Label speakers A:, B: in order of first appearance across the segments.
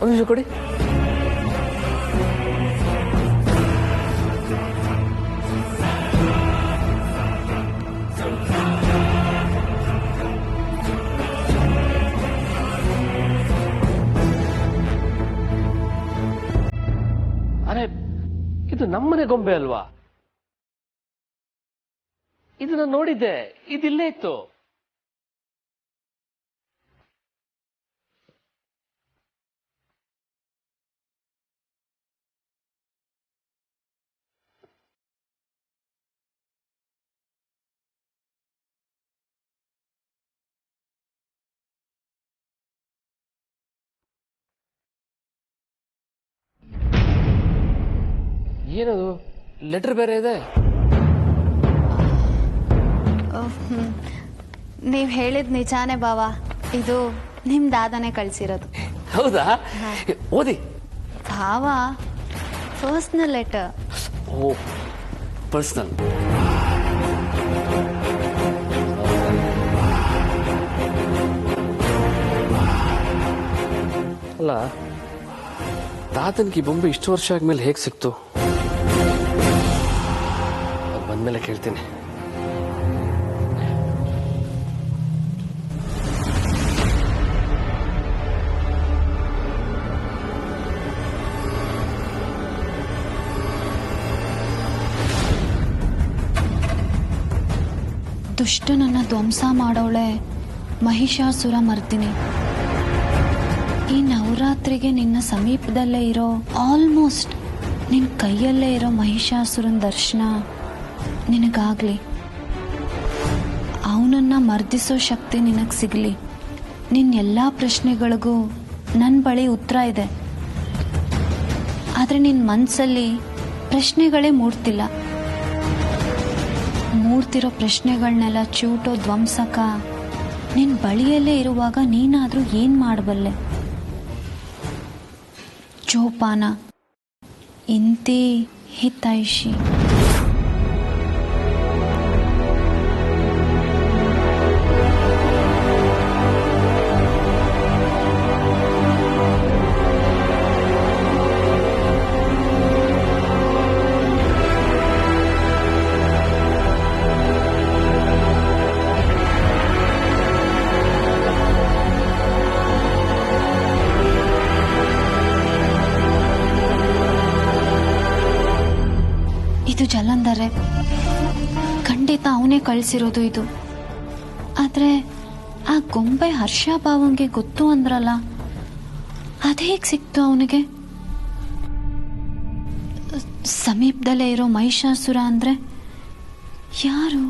A: ಒಂದು ನಿಮಿಷ ಕೊಡಿ. ಅರೆ, ಇದು ನಮ್ಮನೆ ಗೊಂಬೆ ಅಲ್ವಾ? ಇದನ್ನ ನೋಡಿದ್ದೆ, ಇದಿಲ್ಲೇ ಇತ್ತು. ಏನದು ಲೆಟರ್ ಬೇರೆ ಇದೆ?
B: ನೀವ್ ಹೇಳಿದ್ ನಿಜಾನೇ ಬಾವ, ಇದು ನಿಮ್ ದಾದಾನೆ ಕಳ್ಸಿರೋದು.
A: ಹೌದಾ? ಓದಿ.
B: ಭಾವ, ಪರ್ಸನಲ್ ಲೆಟರ್.
A: ಓ, ಪರ್ಸನಲ್. ಅಲ್ಲ, ತಾತನ್ಗೆ ಬೊಂಬೆ ಇಷ್ಟು ವರ್ಷ ಆದ್ಮೇಲೆ ಹೇಗೆ ಸಿಕ್ತು? ಬಂದ್ಮೇಲೆ ಕೇಳ್ತೀನಿ.
B: ದುಷ್ಟನನ್ನ ಧ್ವಂಸ ಮಾಡೋಳೆ ಮಹಿಷಾಸುರ ಮರ್ದಿನಿ. ಈ ನವರಾತ್ರಿಗೆ ನಿನ್ನ ಸಮೀಪದಲ್ಲೇ ಇರೋ, ಆಲ್ಮೋಸ್ಟ್ ನಿನ್ ಕೈಯಲ್ಲೇ ಇರೋ ಮಹಿಷಾಸುರನ ದರ್ಶನ ನಿನಗಾಗ್ಲಿ. ಅವನನ್ನ ಮರ್ದಿಸೋ ಶಕ್ತಿ ನಿನಗ್ ಸಿಗ್ಲಿ. ನಿನ್ ಎಲ್ಲಾ ಪ್ರಶ್ನೆಗಳಿಗೂ ನನ್ನ ಬಳಿ ಉತ್ತರ ಇದೆ. ಆದ್ರೆ ನಿನ್ ಮನ್ಸಲ್ಲಿ ಪ್ರಶ್ನೆಗಳೇ ಮೂಡ್ತಿಲ್ಲ. ಮೂಡ್ತಿರೋ ಪ್ರಶ್ನೆಗಳನ್ನೆಲ್ಲ ಚೂಟೋ ಧ್ವಂಸಕ ನಿನ್ ಬಳಿಯಲ್ಲೇ ಇರುವಾಗ ನೀನಾದ್ರೂ ಏನ್ ಮಾಡಬಲ್ಲೆ? ಜೋಪಾನ, ಇಂತಿ ಹಿತೈಷಿ. ಇದು ಜಲಂಧರೆ, ಖಂಡಿತ ಅವನೇ ಕಳಿಸಿರೋದು ಇದು. ಆದ್ರೆ ಆ ಗೊಂಬೆ ಹರ್ಷ ಭಾವಂಗೆ ಗೊತ್ತು ಅಂದ್ರಲ್ಲ, ಅದೇಗ್ ಸಿಕ್ತು ಅವನಿಗೆ? ಸಮೀಪದಲ್ಲೇ ಇರೋ ಮಹಿಷಾಸುರ ಅಂದ್ರೆ ಯಾರು?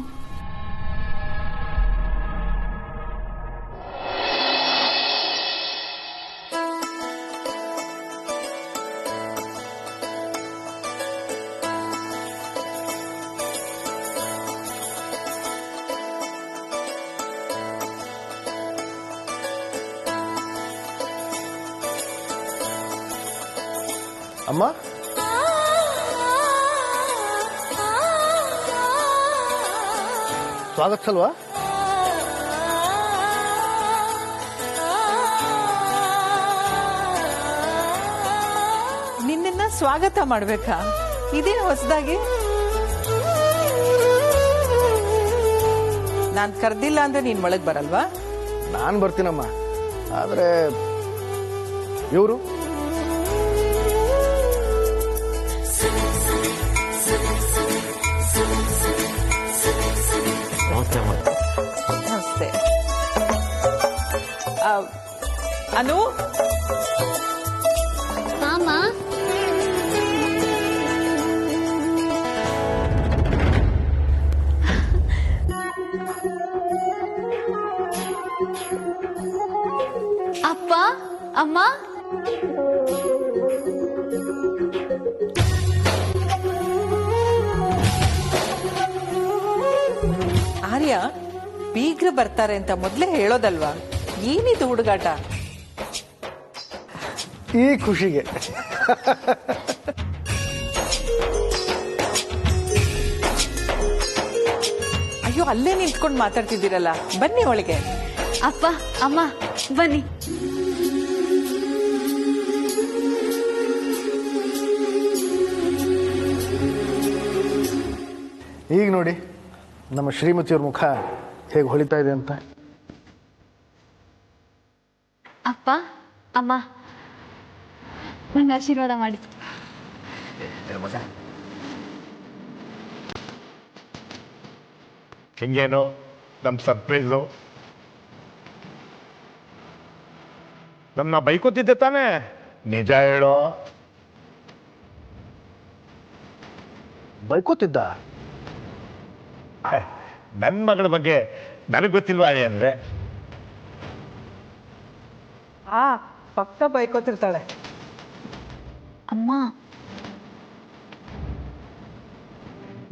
C: ಅಮ್ಮ, ಸ್ವಾಗತಿಸಲ್ವಾ?
D: ನಿನ್ನ ಸ್ವಾಗತ ಮಾಡ್ಬೇಕಾ? ಇದೇನು ಹೊಸದಾಗಿ? ನಾನ್ ಕರ್ದಿಲ್ಲ ಅಂದ್ರೆ ನೀನ್ ಒಳಗ್ ಬರಲ್ವಾ?
C: ನಾನ್ ಬರ್ತೀನಮ್ಮ, ಆದ್ರೆ ಇವರು
D: ನಮಸ್ತೆ. ಅನು,
B: ಮಾಮ, ಅಪ್ಪ, ಅಮ್ಮ.
D: ಆರ್ಯ, ಬೀಗ್ರು ಬರ್ತಾರೆ ಅಂತ ಮೊದ್ಲೇ ಹೇಳೋದಲ್ವಾ? ಏನಿದು ಹುಡುಗಾಟ?
C: ಈ ಖುಷಿಗೆ
D: ಅಯ್ಯೋ, ಅಲ್ಲೇ ನಿಂತ್ಕೊಂಡು ಮಾತಾಡ್ತಿದ್ದೀರಲ್ಲ, ಬನ್ನಿ ಒಳಗೆ.
B: ಅಪ್ಪ, ಅಮ್ಮ, ಬನ್ನಿ.
C: ಈಗ ನೋಡಿ ನಮ್ಮ ಶ್ರೀಮತಿಯವ್ರ ಮುಖ ಹೇಗೆ ಹೊಳಿತಾ ಇದೆ ಅಂತ.
B: ಅಪ್ಪ ಅಮ್ಮ ನಂಗೆ ಆಶೀರ್ವಾದ ಮಾಡಿ.
E: ಹಿಂಗೇನು ನಮ್ಮ ಸರ್ಪ್ರೈಸು? ನಮ್ಮನ್ನ ಬೈಕೋತಿದ್ದೆ ತಾನೇ? ನಿಜ ಹೇಳೋ.
C: ಬೈಕೋತಿದ್ದ?
E: ನನ್ನ ಮಗಳ ಬಗ್ಗೆ ನನಗೆ ಗೊತ್ತಿಲ್ವಾ ಅಂದರೆ?
D: ಪಕ್ಕ ಬೈಕೋತಿರ್ತಾಳೆ.
B: ಅಮ್ಮ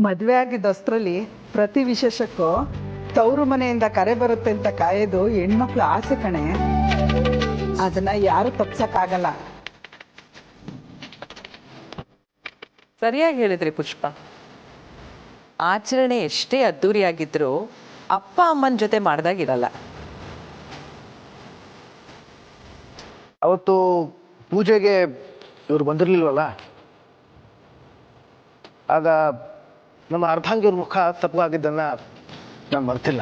F: ಮದುವೆ ಆಗಿದ್ದಷ್ಟರಲ್ಲಿ ಪ್ರತಿ ವಿಶೇಷಕ್ಕೂ ತವರು ಮನೆಯಿಂದ ಕರೆ ಬರುತ್ತೆ ಅಂತ ಕಾಯೋದು ಹೆಣ್ಮಕ್ಳು ಆಸೆ ಕಣೆ. ಅದನ್ನ ಯಾರು ತಪ್ಸಕ್ಕಾಗಲ್ಲ.
D: ಸರಿಯಾಗಿ ಹೇಳಿದ್ರಿ ಪುಷ್ಪ. ಆಚರಣೆ ಎಷ್ಟೇ ಅದ್ದೂರಿಯಾಗಿದ್ರೂ ಅಪ್ಪ ಅಮ್ಮನ ಜೊತೆ ಮಾಡ್ದಾಗಿರಲ್ಲ.
C: ಅವತ್ತು ಪೂಜೆಗೆ ಇವ್ರು ಬಂದಿರಲಿಲ್ವಲ್ಲ, ಆಗ ನಮ್ಮ ಅರ್ಧಾಂಗಿಯವ್ರ ಮುಖ ತಪ್ಪಾಗಿದ್ದನ್ನು ನಾನು ಮರ್ತಿಲ್ಲ.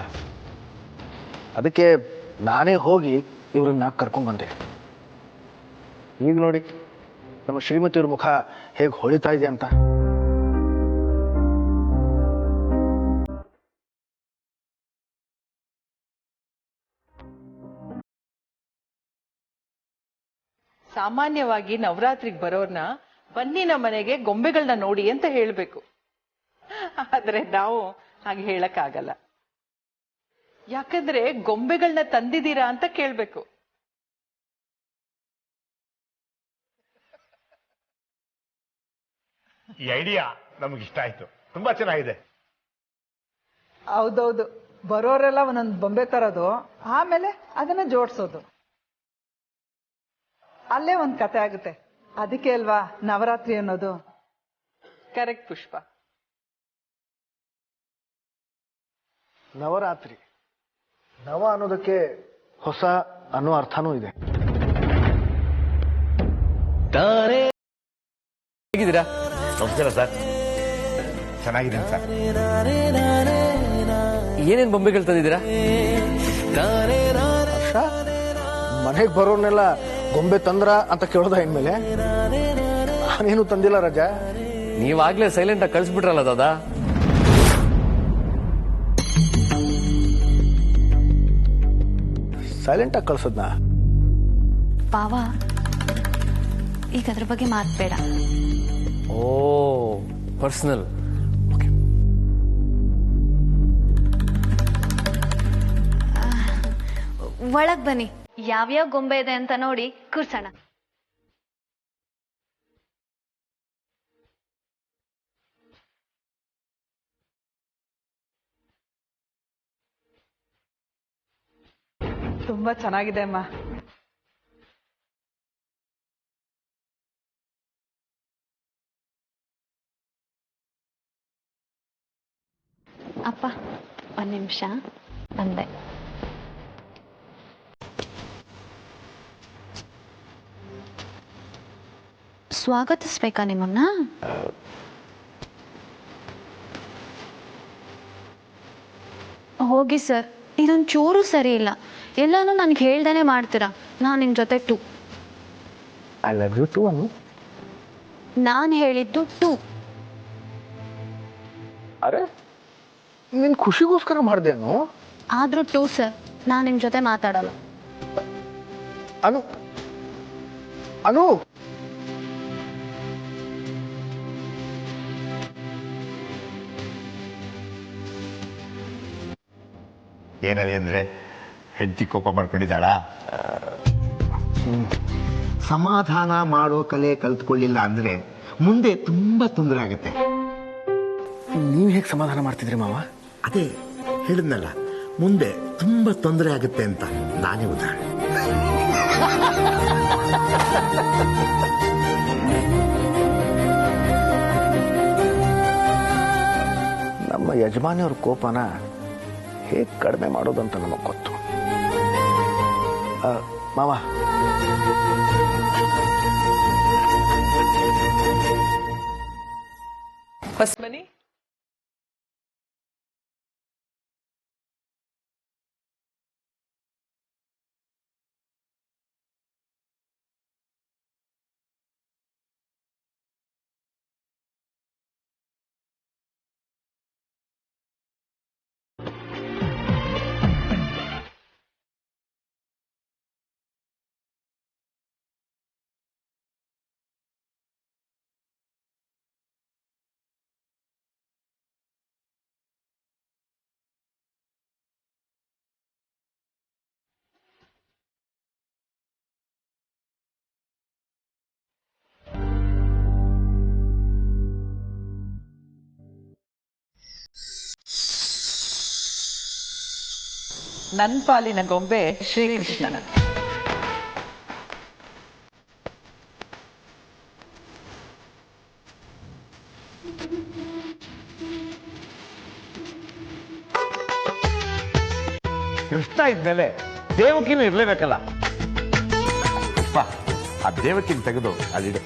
C: ಅದಕ್ಕೆ ನಾನೇ ಹೋಗಿ ಇವ್ರನ್ನ ಕರ್ಕೊಂಡ್ಬಂದೆ. ಈಗ ನೋಡಿ ನಮ್ಮ ಶ್ರೀಮತಿಯವ್ರ ಮುಖ ಹೇಗೆ ಹೊಳಿತಾ ಇದೆ ಅಂತ.
D: ಸಾಮಾನ್ಯವಾಗಿ ನವರಾತ್ರಿಗೆ ಬರೋರ್ನ ಬನ್ನಿ ನಮ್ಮ ಮನೆಗೆ ಗೊಂಬೆಗಳನ್ನ ನೋಡಿ ಅಂತ ಹೇಳ್ಬೇಕು. ಆದ್ರೆ ನಾವು ಹಾಗೆ ಹೇಳಕ್ಕಾಗಲ್ಲ. ಯಾಕಂದ್ರೆ ಗೊಂಬೆಗಳನ್ನ ತಂದಿದ್ದೀರಾ ಅಂತ ಕೇಳ್ಬೇಕು.
E: ಈ ಐಡಿಯಾ ನಮಗೆ ಇಷ್ಟ ಆಯ್ತು, ತುಂಬಾ ಚೆನ್ನಾಗಿದೆ.
F: ಹೌದೌದು, ಬರೋರೆಲ್ಲ ಒಂದೊಂದು ಬೊಂಬೆ ತರೋದು, ಆಮೇಲೆ ಅದನ್ನ ಜೋಡ್ಸೋದು, ಅಲ್ಲೇ ಒಂದ್ ಕತೆ ಆಗುತ್ತೆ. ಅದಕ್ಕೆ ಅಲ್ವಾ ನವರಾತ್ರಿ ಅನ್ನೋದು.
D: ಕರೆಕ್ಟ್ ಪುಷ್ಪ.
C: ನವರಾತ್ರಿ, ನವ ಅನ್ನೋದಕ್ಕೆ ಹೊಸ ಅನ್ನೋ ಅರ್ಥನೂ ಇದೆ.
A: ಹೇಗಿದ್ದೀರಾ?
E: ನಮಸ್ಕಾರ ಸರ್. ಚೆನ್ನಾಗಿದ್ದೀನಿ ಸರ್.
A: ಏನೇನ್ ಬೊಂಬೆಗಳು ತಂದಿದ್ದೀರಾ?
C: ಹರ್ಷ, ಮನೆಗೆ ಬರೋರ್ನೆಲ್ಲ ಗೊಂಬೆ ತಂದ್ರ ಅಂತ ಕೇಳೋದ ಇನ್ಮೇಲೆ? ನಾನೇನು ತಂದಿಲ್ಲ ರಜಾ.
A: ನೀವಾಗ್ಲೇ ಸೈಲೆಂಟ್ ಆಗಿ ಕಳಿಸ್ಬಿಟ್ರಲ್ಲ ದಾದಾ.
C: ಸೈಲೆಂಟ್ ಆಗಿ ಕಳ್ಸದ್ನ?
B: ಬಾವ ಈಗ ಅದ್ರ ಬಗ್ಗೆ ಮಾತ್ಬೇಡ.
A: ಓ, ಪರ್ಸನಲ್.
B: ಒಳಗ್ ಬನ್ನಿ, ಯಾವ್ಯಾವ ಗೊಂಬೆ ಇದೆ ಅಂತ ನೋಡಿ ಕೂರ್ಸೋಣ.
F: ತುಂಬಾ ಚೆನ್ನಾಗಿದೆ ಅಮ್ಮ.
B: ಅಪ್ಪ ಒಂದ್ ನಿಮಿಷ ಬಂದೆ. ಸ್ವಾಗತಿಸ್ಬೇಕಾ ನಿಮ್ಮನ್ನ? ಹೋಗಿ ಸರ್, ಇದೊಂದು ಚೂರು ಸರಿ ಇಲ್ಲ. ಎಲ್ಲಾನು ನನ್ಗೆ ಹೇಳ್ದೇನೆ ಮಾಡ್ತೀರಾ. ನಾನು ನಿಮ್ ಜೊತೆ too.
C: I love you too ಅನ್ನು.
B: ನಾನು ಹೇಳಿದ್ದು ಟು.
C: ಅರೆ, ನಿನ್ ಖುಷಿಗೋಸ್ಕರ ಮಾಡ್ದೇನು?
B: ಆದ್ರೂ ಟು ಸರ್, ನಾನು ನಿಮ್ ಜೊತೆ ಮಾತಾಡಲ್ಲ.
C: ಅನು ಅನು
E: ಏನದೆ ಅಂದ್ರೆ ಹೆಂಡತಿ ಕೋಪ ಮಾಡ್ಕೊಂಡಿದ್ದಾಳ? ಸಮಾಧಾನ ಮಾಡೋ ಕಲೆ ಕಲ್ತ್ಕೊಳ್ಳಿಲ್ಲ ಅಂದ್ರೆ ಮುಂದೆ ತುಂಬಾ ತೊಂದರೆ ಆಗುತ್ತೆ.
C: ನೀವ್ ಹೇಗೆ ಸಮಾಧಾನ ಮಾಡ್ತಿದ್ರಿ ಮಾವ?
E: ಅದೇ ಹೇಳಿದ್ನಲ್ಲ, ಮುಂದೆ ತುಂಬಾ ತೊಂದರೆ ಆಗುತ್ತೆ ಅಂತ ನಾನೇ ಉದಾಹರಣೆ.
C: ನಮ್ಮ ಯಜಮಾನಿಯವ್ರ ಕೋಪನ ಹೇಗೆ ಕಡಿಮೆ ಮಾಡೋದಂತ ನಮಗೆ ಗೊತ್ತು. ಮಾವ,
D: ಹೊಸಮನಿ ನನ್ನ ಪಾಲಿನ ಗೊಂಬೆ ಶ್ರೀಕೃಷ್ಣನ.
E: ಕೃಷ್ಣ ಇದ್ಮೇಲೆ ದೇವಕಿನೂ ಇರ್ಲೇಬೇಕಲ್ಲ. ಆ ದೇವಕಿನ ತೆಗೆದು ಅಲ್ಲಿಡು.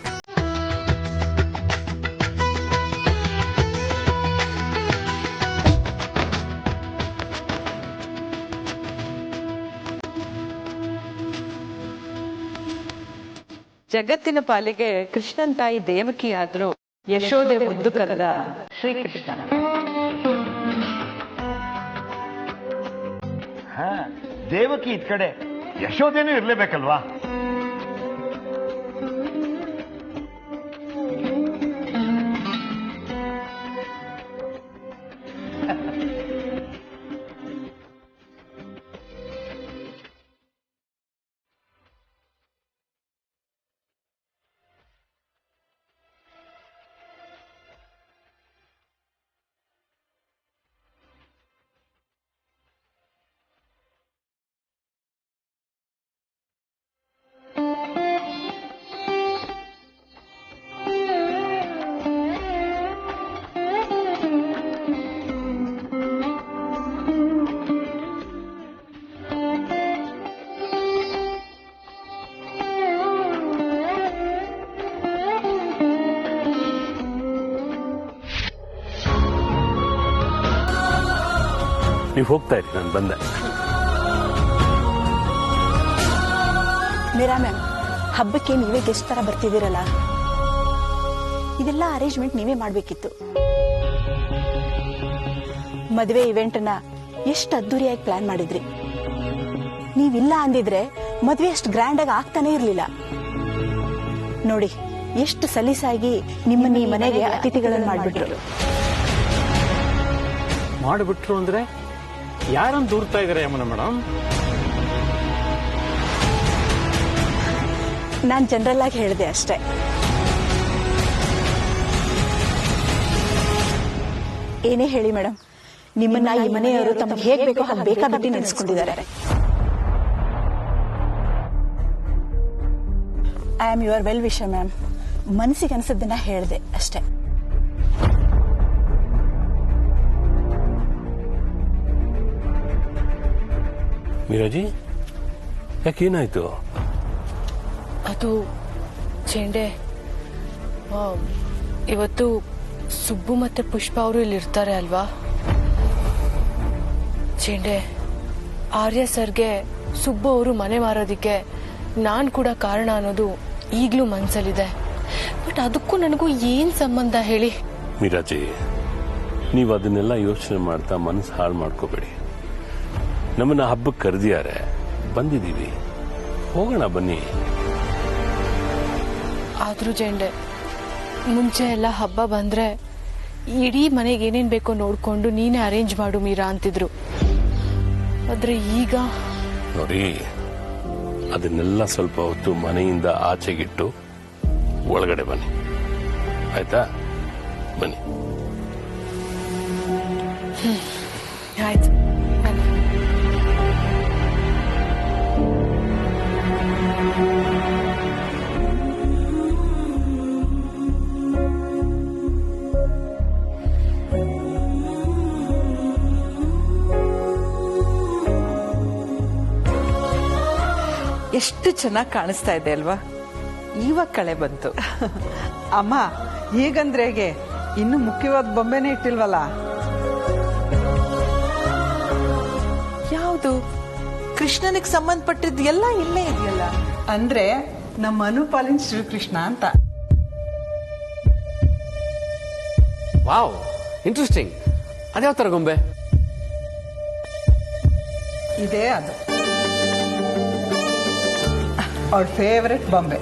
D: ಜಗತ್ತಿನ ಪಾಲಿಗೆ ಕೃಷ್ಣನ್ ತಾಯಿ ದೇವಕಿ ಆದ್ರೂ ಯಶೋದೆ ಮುದ್ದು ಕರೆದ ಶ್ರೀಕೃಷ್ಣ.
E: ದೇವಕಿ ಇದ್ ಕಡೆ ಯಶೋದೇನೂ ಇರ್ಲೇಬೇಕಲ್ವಾ?
A: ನೀವು ಹೋಗ್ತಾ ಇರಿ, ನಾನು ಬಂದೆ.
G: ಮೀರಾ ಮ್ಯಾಮ್, ಹಬ್ಬಕ್ಕೆ ನೀವೇ ಗೆಸ್ಟ್ ತರ ಬರ್ತಿದ್ದೀರಲ್ಲ, ಇದೆಲ್ಲ ಅರೇಂಜ್ಮೆಂಟ್ ನೀವೇ ಮಾಡ್ಬೇಕಿತ್ತು. ಮದುವೆ ಇವೆಂಟ್ನ ಎಷ್ಟು ಅದ್ದೂರಿಯಾಗಿ ಪ್ಲಾನ್ ಮಾಡಿದ್ರಿ. ನೀವಿಲ್ಲ ಅಂದಿದ್ರೆ ಮದುವೆ ಅಷ್ಟು ಗ್ರ್ಯಾಂಡ್ ಆಗಿ ಆಗ್ತಾನೆ ಇರ್ಲಿಲ್ಲ. ನೋಡಿ, ಎಷ್ಟು ಸಲೀಸಾಗಿ ನಿಮ್ಮನ್ನ ಈ ಮನೆಗೆ ಅತಿಥಿಗಳನ್ನು ಮಾಡ್ಬಿಟ್ರು.
H: ಮಾಡಿಬಿಟ್ರು ಅಂದ್ರೆ ಯಾರನ್ನು ದೂರ್ತಾ ಇದಾರೆ ಯಮುನಾ ಮೇಡಮ್?
G: ನಾನ್ ಜನರಲ್ ಆಗಿ ಹೇಳಿದೆ ಅಷ್ಟೇ. ಏನೇ ಹೇಳಿ ಮೇಡಮ್, ನಿಮ್ಮನ್ನ ಈ ಮನೆಯವರು ತಮ್ಗೆ ಹೇಗ್ ಬೇಕೋ ಹಾಗೆ ಬೇಕಾಬಿಟ್ಟಿ ನೆನೆಸ್ಕೊಂಡಿದ್ದಾರೆ. I am your well wisher ma'am. ಮನಸ್ಸಿಗೆ ಅನ್ಸದ್ದನ್ನ ಹೇಳಿದೆ ಅಷ್ಟೇ.
A: ಮೀರಾಜಿ, ಯಾಕೇನಾಯ್ತು?
I: ಅದು ಚೆಂಡೆ, ಇವತ್ತು ಸುಬ್ಬು ಮತ್ತೆ ಪುಷ್ಪ ಅವರು ಇಲ್ಲಿ ಇರ್ತಾರೆ ಅಲ್ವಾ? ಚೆಂಡೆ, ಆರ್ಯ ಸರ್ಗೆ ಸುಬ್ಬು ಅವರು ಮನೆ ಮಾರೋದಿಕ್ಕೆ ನಾನ್ ಕೂಡ ಕಾರಣ ಅನ್ನೋದು ಈಗ್ಲೂ ಮನ್ಸಲ್ಲಿದೆ. ಬಟ್ ಅದಕ್ಕೂ ನನಗೂ ಏನ್ ಸಂಬಂಧ ಹೇಳಿ?
A: ಮೀರಾಜಿ, ನೀವು ಅದನ್ನೆಲ್ಲ ಯೋಚನೆ ಮಾಡ್ತಾ ಮನಸ್ಸು ಹಾಳು ಮಾಡ್ಕೋಬೇಡಿ. ನಮ್ಮನ್ನ ಹಬ್ಬಕ್ಕೆ ಕರೆದಿದ್ದಾರೆ, ಬಂದಿದ್ದೀವಿ, ಹೋಗೋಣ ಬನ್ನಿ.
I: ಆದ್ರೂ ಜೆಂಡೆ, ಮುಂಚೆ ಎಲ್ಲ ಹಬ್ಬ ಬಂದ್ರೆ ಇಡೀ ಮನೆಗೆ ಏನೇನ್ ಬೇಕೋ ನೋಡ್ಕೊಂಡು ನೀನೇ ಅರೇಂಜ್ ಮಾಡು ಮೀರಾ ಅಂತಿದ್ರು. ಆದ್ರೆ ಈಗ
A: ನೋಡಿ, ಅದನ್ನೆಲ್ಲ ಸ್ವಲ್ಪ ಹೊತ್ತು ಮನೆಯಿಂದ ಆಚೆಗಿಟ್ಟು ಒಳಗಡೆ ಬನ್ನಿ, ಆಯ್ತಾ? ಬನ್ನಿ.
I: ಆಯ್ತು.
D: ಎಷ್ಟು ಚೆನ್ನಾಗಿ ಕಾಣಿಸ್ತಾ ಇದೆ ಅಲ್ವಾ? ಇವಾಗ ಕಳೆ ಬಂತು.
F: ಅಮ್ಮ, ಹೀಗಂದ್ರೆ ಹೇಗೆ? ಇನ್ನು ಮುಖ್ಯವಾದ ಬೊಂಬೆನೇ ಇಟ್ಟಿಲ್ವಲ್ಲ?
D: ಯಾವುದು? ಕೃಷ್ಣನಿಗೆ ಸಂಬಂಧಪಟ್ಟಿದ್ದು ಎಲ್ಲ ಇಲ್ಲೇ ಇದೆಯಲ್ಲ.
F: ಅಂದ್ರೆ ನಮ್ಮ ಅನುಪಾಲಿನ ಶ್ರೀಕೃಷ್ಣ ಅಂತ.
H: Wow, interesting. ಅದ್ಯಾವ ತರ ಗೊಂಬೆ?
F: ಇದೇ ಅದು ಅವ್ರ ಫೇವರೆಟ್ ಬೊಂಬೆ.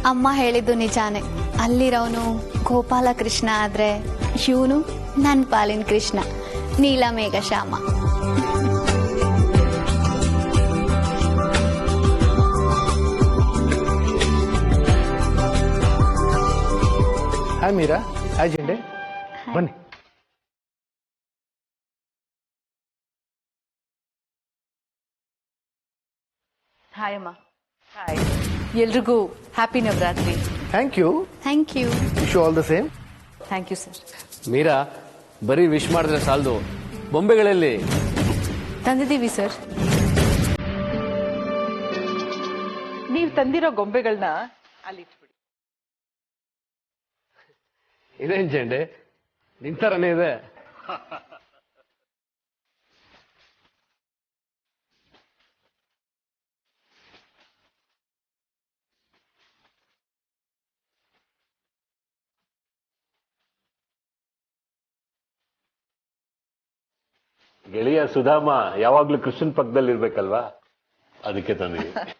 B: ಅಮ್ಮ ಹೇಳಿದ್ದು ನಿಜಾನೇ. ಅಲ್ಲಿರೋನು ಗೋಪಾಲ ಕೃಷ್ಣ ಆದ್ರೆ ಇವನು ನನ್ ಪಾಲಿನ ಕೃಷ್ಣ, ನೀಲಮೇಘ ಶ್ಯಾಮ.
C: ಹಾಯ್ ಮೀರಾ, ಹಾಯ್ ಜಿಂಡೆ, ಬನ್ನಿ.
D: ಹಾಯ್ ಅಮ್ಮ. ಹಾಯ್. ಎಲ್ರಿಗೂ happy Navaratri.
C: Thank you.
B: Thank you.
C: Wish you all the same.
D: Thank you sir.
A: Meera, ಬರೀ ವಿಶ್ ಮಾಡಿದ್ರೆ ಸಾಲದು, ಬೊಂಬೆಗಳಲ್ಲಿ
I: ತಂದಿದ್ದೀವಿ ಸರ್.
D: ನೀವ್ ತಂದಿರೋ ಗೊಂಬೆಗಳನ್ನ ಅಲ್ಲಿ ಇಟ್ಬಿಡಿ.
A: ಇದೇನ್ ಜೆಂಡೆ ನಿಂತರನೇ ಇದೆ.
H: ಗೆಳೆಯ ಸುಧಾಮ ಯಾವಾಗ್ಲೂ ಕೃಷ್ಣನ್ ಪಕ್ಕದಲ್ಲಿ ಇರ್ಬೇಕಲ್ವಾ, ಅದಕ್ಕೆ ತಂದಿದ್ದೀವಿ.